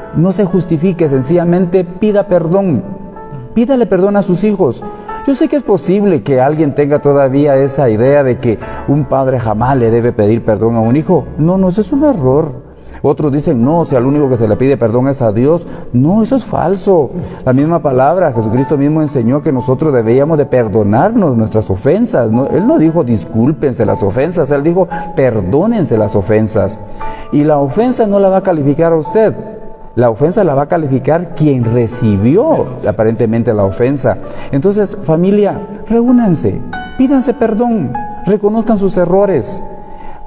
sencillamente pida perdón. Pídale perdón a sus hijos. Yo sé que es posible que alguien tenga todavía esa idea de que un padre jamás le debe pedir perdón a un hijo. No, eso es un error. Otros dicen, no, si al único que se le pide perdón es a Dios. No, eso es falso. La misma palabra, Jesucristo mismo enseñó que nosotros debíamos de perdonarnos nuestras ofensas. Él no dijo discúlpense las ofensas, Él dijo perdónense las ofensas. Y la ofensa no la va a calificar a usted. La ofensa la va a calificar quien recibió aparentemente la ofensa. Entonces, familia, reúnanse, pídanse perdón, reconozcan sus errores,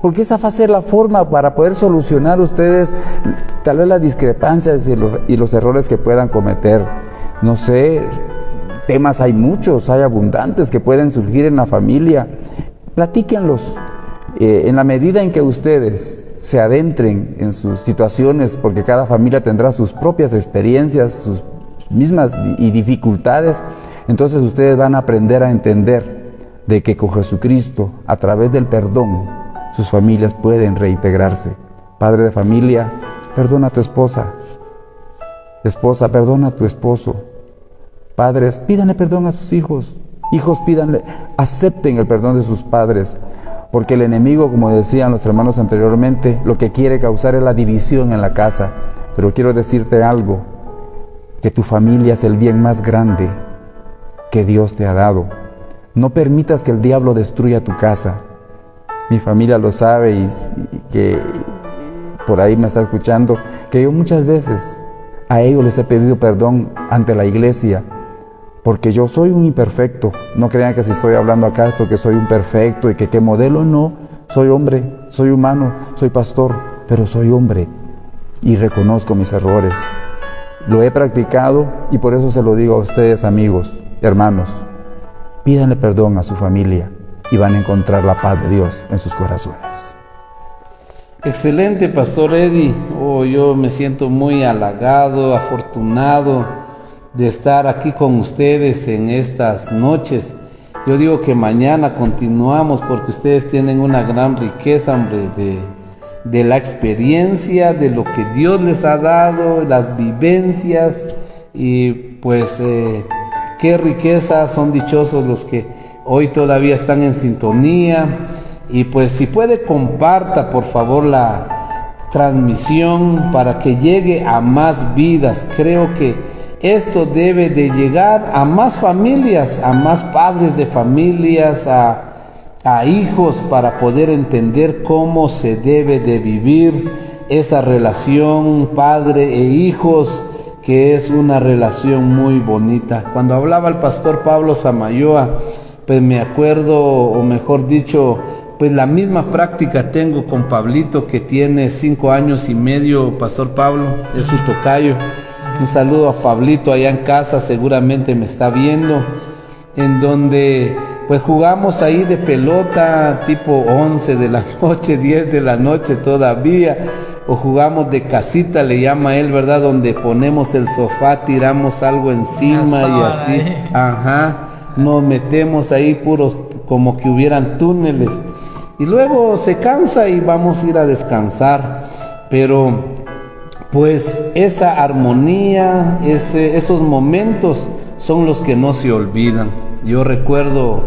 porque esa va a ser la forma para poder solucionar ustedes tal vez las discrepancias y los errores que puedan cometer. No sé, temas hay muchos, hay abundantes que pueden surgir en la familia. Platíquenlos en la medida en que ustedes se adentren en sus situaciones, porque cada familia tendrá sus propias experiencias, sus mismas y dificultades. Entonces ustedes van a aprender a entender de que con Jesucristo, a través del perdón, sus familias pueden reintegrarse. Padre de familia, perdona a tu esposa. Esposa, perdona a tu esposo. Padres, pídanle perdón a sus hijos. Hijos, acepten el perdón de sus padres. Porque el enemigo, como decían los hermanos anteriormente, lo que quiere causar es la división en la casa. Pero quiero decirte algo, que tu familia es el bien más grande que Dios te ha dado. No permitas que el diablo destruya tu casa. Mi familia lo sabe y que por ahí me está escuchando, que yo muchas veces a ellos les he pedido perdón ante la iglesia, porque yo soy un imperfecto. No crean que si estoy hablando acá es porque soy un perfecto y que qué modelo, no. Soy hombre, soy humano, soy pastor, pero soy hombre y reconozco mis errores. Lo he practicado y por eso se lo digo a ustedes, amigos, hermanos. Pídanle perdón a su familia y van a encontrar la paz de Dios en sus corazones. Excelente, Pastor Eddie. Yo me siento muy halagado, afortunado de estar aquí con ustedes en estas noches. Yo digo que mañana continuamos, porque ustedes tienen una gran riqueza, hombre, de la experiencia, de lo que Dios les ha dado, las vivencias, y pues qué riqueza. Son dichosos los que hoy todavía están en sintonía. Y pues si puede, comparta por favor la transmisión para que llegue a más vidas. Creo que esto debe de llegar a más familias, a más padres de familias, a hijos, para poder entender cómo se debe de vivir esa relación padre e hijos, que es una relación muy bonita. Cuando hablaba el pastor Pablo Samayoa, pues me acuerdo, o mejor dicho, pues la misma práctica tengo con Pablito, que tiene 5 años y medio. Pastor Pablo es su tocayo. Un saludo a Pablito allá en casa, seguramente me está viendo, en donde pues jugamos ahí de pelota tipo 11 de la noche, 10 de la noche todavía, o jugamos de casita, le llama él, ¿verdad? Donde ponemos el sofá, tiramos algo encima y así, nos metemos ahí puros como que hubieran túneles, y luego se cansa y vamos a ir a descansar. Pero pues esa armonía, esos momentos son los que no se olvidan. Yo recuerdo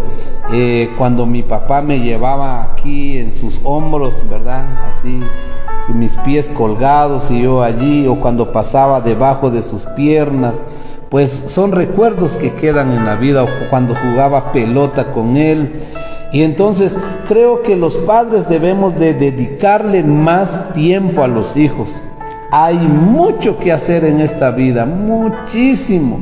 cuando mi papá me llevaba aquí en sus hombros, ¿verdad? Así, mis pies colgados y yo allí, o cuando pasaba debajo de sus piernas. Pues son recuerdos que quedan en la vida, o cuando jugaba pelota con él. Y entonces creo que los padres debemos de dedicarle más tiempo a los hijos. Hay mucho que hacer en esta vida, muchísimo,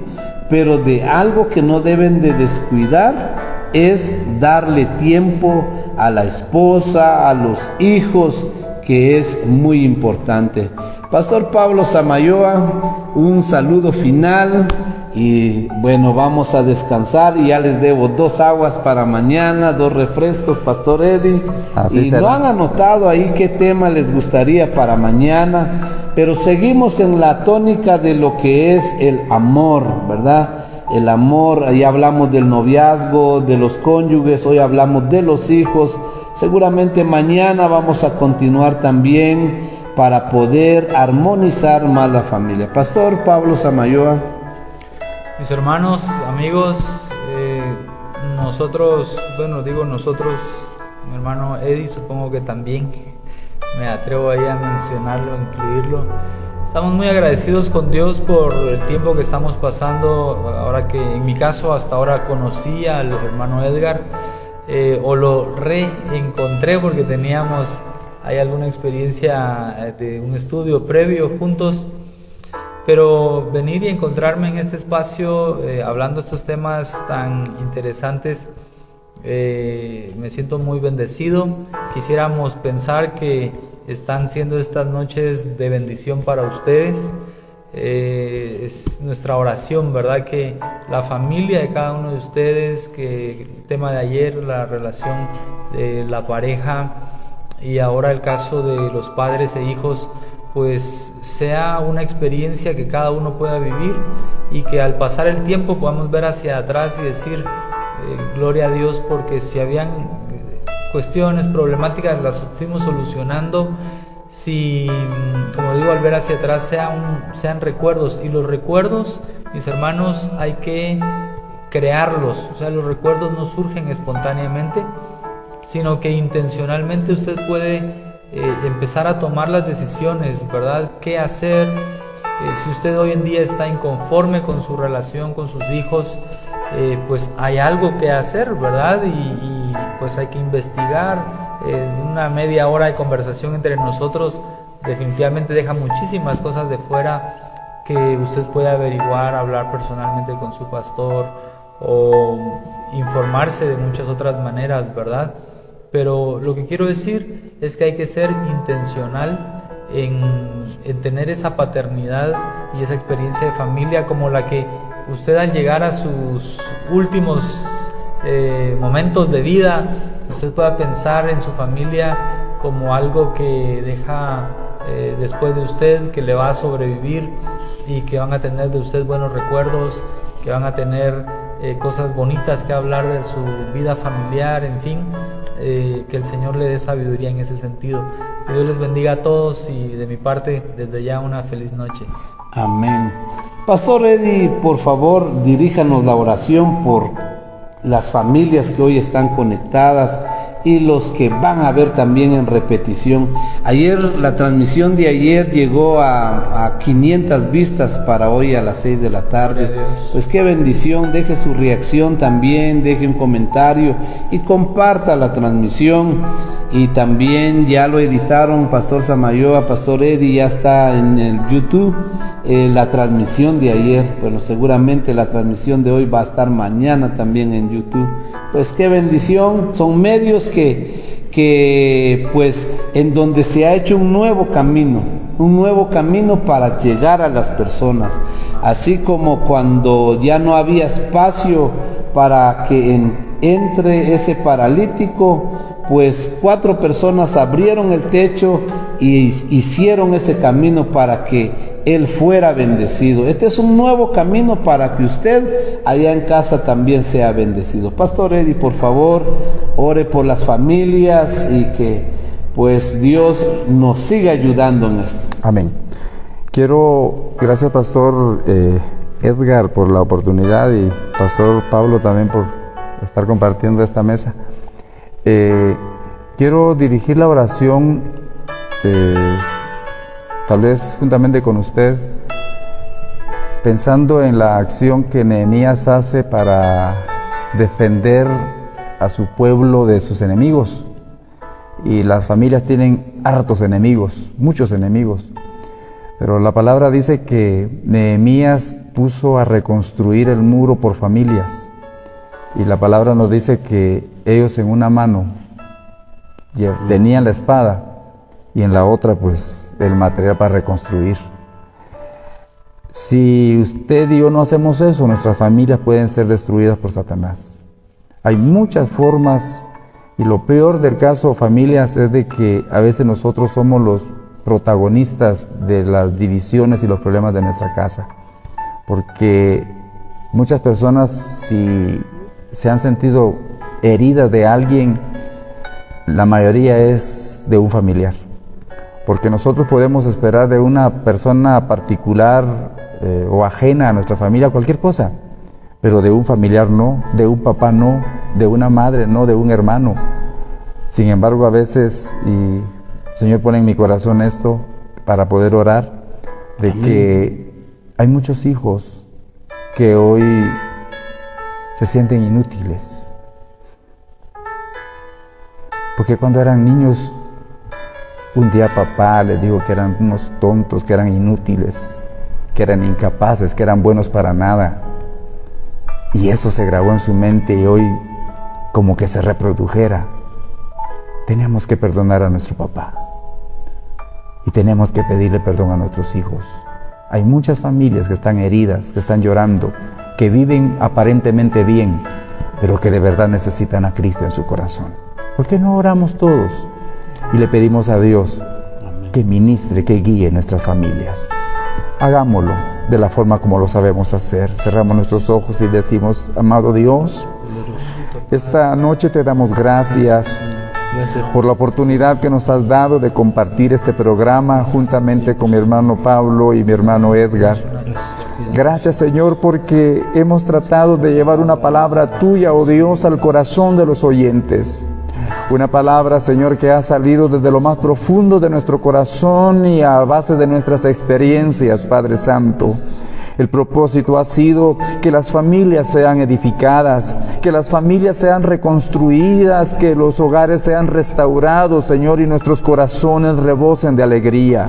pero de algo que no deben de descuidar es darle tiempo a la esposa, a los hijos, que es muy importante. Pastor Pablo Samayoa, un saludo final. Y bueno, vamos a descansar, y ya les debo 2 aguas para mañana, 2 refrescos, Pastor Eddie. Así y será. no han anotado ahí qué tema les gustaría para mañana, pero seguimos en la tónica de lo que es el amor, ¿verdad? El amor, ahí hablamos del noviazgo, de los cónyuges, hoy hablamos de los hijos. Seguramente mañana vamos a continuar también para poder armonizar más la familia. Pastor Pablo Samayoa. Mis hermanos, amigos, nosotros, mi hermano Eddie, supongo que también me atrevo ahí a mencionarlo, a incluirlo. Estamos muy agradecidos con Dios por el tiempo que estamos pasando. Ahora que en mi caso hasta ahora conocí al hermano Edgar, o lo reencontré porque teníamos ahí alguna experiencia de un estudio previo juntos. Pero venir y encontrarme en este espacio hablando estos temas tan interesantes, me siento muy bendecido. Quisiéramos pensar que están siendo estas noches de bendición para ustedes. Es nuestra oración, ¿verdad? Que la familia de cada uno de ustedes, que el tema de ayer, la relación de la pareja, y ahora el caso de los padres e hijos, pues sea una experiencia que cada uno pueda vivir, y que al pasar el tiempo podamos ver hacia atrás y decir gloria a Dios, porque si habían cuestiones problemáticas las fuimos solucionando. Si, como digo, al ver hacia atrás sean recuerdos, y los recuerdos, mis hermanos, hay que crearlos. O sea, los recuerdos no surgen espontáneamente, sino que intencionalmente usted puede empezar a tomar las decisiones, ¿verdad? ¿Qué hacer? Si usted hoy en día está inconforme con su relación con sus hijos, pues hay algo que hacer, ¿verdad? Y pues hay que investigar. Una media hora de conversación entre nosotros definitivamente deja muchísimas cosas de fuera que usted puede averiguar, hablar personalmente con su pastor, o informarse de muchas otras maneras, ¿verdad? Pero lo que quiero decir es que hay que ser intencional en tener esa paternidad y esa experiencia de familia, como la que usted, al llegar a sus últimos momentos de vida, usted pueda pensar en su familia como algo que deja después de usted, que le va a sobrevivir, y que van a tener de usted buenos recuerdos, que van a tener cosas bonitas que hablar de su vida familiar, en fin. Que el Señor le dé sabiduría en ese sentido. Que Dios les bendiga a todos, y de mi parte, desde ya, una feliz noche. Amén. Pastor Eddie, por favor, diríjanos la oración por las familias que hoy están conectadas y los que van a ver también en repetición. Ayer, la transmisión de ayer llegó a 500 vistas para hoy a las 6 de la tarde. Pues qué bendición. Deje su reacción también, deje un comentario y comparta la transmisión. Y también ya lo editaron Pastor Samayoa, Pastor Eddie, ya está en el YouTube la transmisión de ayer. Bueno, seguramente la transmisión de hoy va a estar mañana también en YouTube. Pues qué bendición. Son medios que pues en donde se ha hecho un nuevo camino para llegar a las personas. Así como cuando ya no había espacio para que entre ese paralítico, pues 4 personas abrieron el techo y hicieron ese camino para que él fuera bendecido. Este es un nuevo camino para que usted allá en casa también sea bendecido. Pastor Eddie, por favor, ore por las familias y que pues Dios nos siga ayudando en esto. Amén. Gracias Pastor Edgar por la oportunidad y Pastor Pablo también por estar compartiendo esta mesa. Quiero dirigir la oración tal vez juntamente con usted, pensando en la acción que Nehemías hace para defender a su pueblo de sus enemigos. Y las familias tienen hartos enemigos, muchos enemigos. Pero la palabra dice que Nehemías puso a reconstruir el muro por familias. Y la palabra nos dice que ellos en una mano tenían la espada y en la otra pues el material para reconstruir. Si usted y yo no hacemos eso, nuestras familias pueden ser destruidas por Satanás. Hay muchas formas y lo peor del caso, familias, es de que a veces nosotros somos los protagonistas de las divisiones y los problemas de nuestra casa. Porque muchas personas, si se han sentido heridas de alguien, la mayoría es de un familiar. Porque nosotros podemos esperar de una persona particular o ajena a nuestra familia cualquier cosa, pero de un familiar no, de un papá no, de una madre no, de un hermano. Sin embargo, a veces, y el Señor pone en mi corazón esto para poder orar, de que hay muchos hijos que hoy se sienten inútiles. Porque cuando eran niños, un día papá les dijo que eran unos tontos, que eran inútiles, que eran incapaces, que eran buenos para nada. Y eso se grabó en su mente y hoy como que se reprodujera. Tenemos que perdonar a nuestro papá y tenemos que pedirle perdón a nuestros hijos. Hay muchas familias que están heridas, que están llorando, que viven aparentemente bien, pero que de verdad necesitan a Cristo en su corazón. ¿Por qué no oramos todos y le pedimos a Dios que ministre, que guíe nuestras familias? Hagámoslo de la forma como lo sabemos hacer. Cerramos nuestros ojos y decimos: amado Dios, esta noche te damos gracias por la oportunidad que nos has dado de compartir este programa juntamente con mi hermano Pablo y mi hermano Edgar. Gracias, Señor, porque hemos tratado de llevar una palabra tuya, oh Dios, al corazón de los oyentes. Una palabra, Señor, que ha salido desde lo más profundo de nuestro corazón y a base de nuestras experiencias, Padre Santo. El propósito ha sido que las familias sean edificadas, que las familias sean reconstruidas, que los hogares sean restaurados, Señor, y nuestros corazones rebosen de alegría.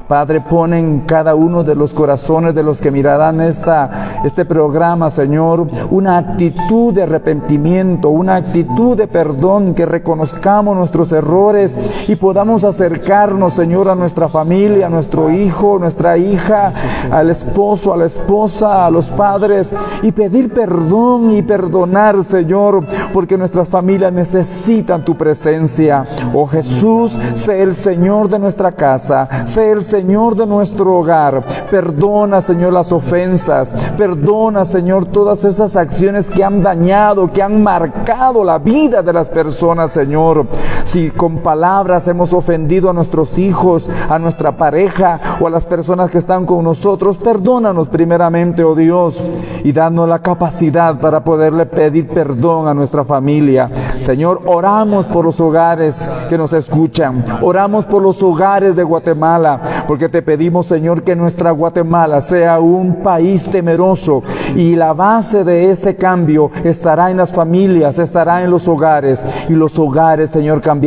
Padre, pon en cada uno de los corazones de los que mirarán este programa, Señor, una actitud de arrepentimiento, una actitud de perdón, que reconozcamos nuestros errores y podamos acercarnos, Señor, a nuestra familia, a nuestro hijo, nuestra hija, al esposo, a la esposa, a los padres, y pedir perdón y perdonar, Señor, porque nuestras familias necesitan tu presencia. Oh Jesús, sé el Señor de nuestra casa, sé el Señor de nuestro hogar. Perdona, Señor, las ofensas, perdona, Señor, todas esas acciones que han dañado, que han marcado la vida de las personas, Señor. Si con palabras hemos ofendido a nuestros hijos, a nuestra pareja o a las personas que están con nosotros, perdónanos primeramente, oh Dios, y danos la capacidad para poderle pedir perdón a nuestra familia. Señor, oramos por los hogares que nos escuchan, oramos por los hogares de Guatemala, porque te pedimos, Señor, que nuestra Guatemala sea un país temeroso, y la base de ese cambio estará en las familias, estará en los hogares, y los hogares, Señor, cambiarán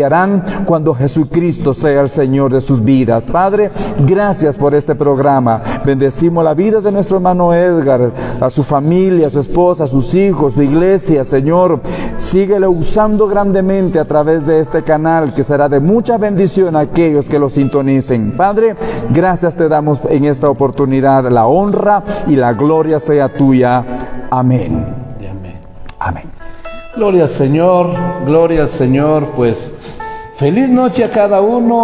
cuando Jesucristo sea el Señor de sus vidas. Padre, gracias por este programa. Bendecimos la vida de nuestro hermano Edgar, a su familia, a su esposa, a sus hijos, su iglesia. Señor, síguele usando grandemente a través de este canal, que será de mucha bendición a aquellos que lo sintonicen. Padre, gracias te damos en esta oportunidad. La honra y la gloria sea tuya. Amén. Y amén. Amén. Gloria al Señor, pues feliz noche a cada uno.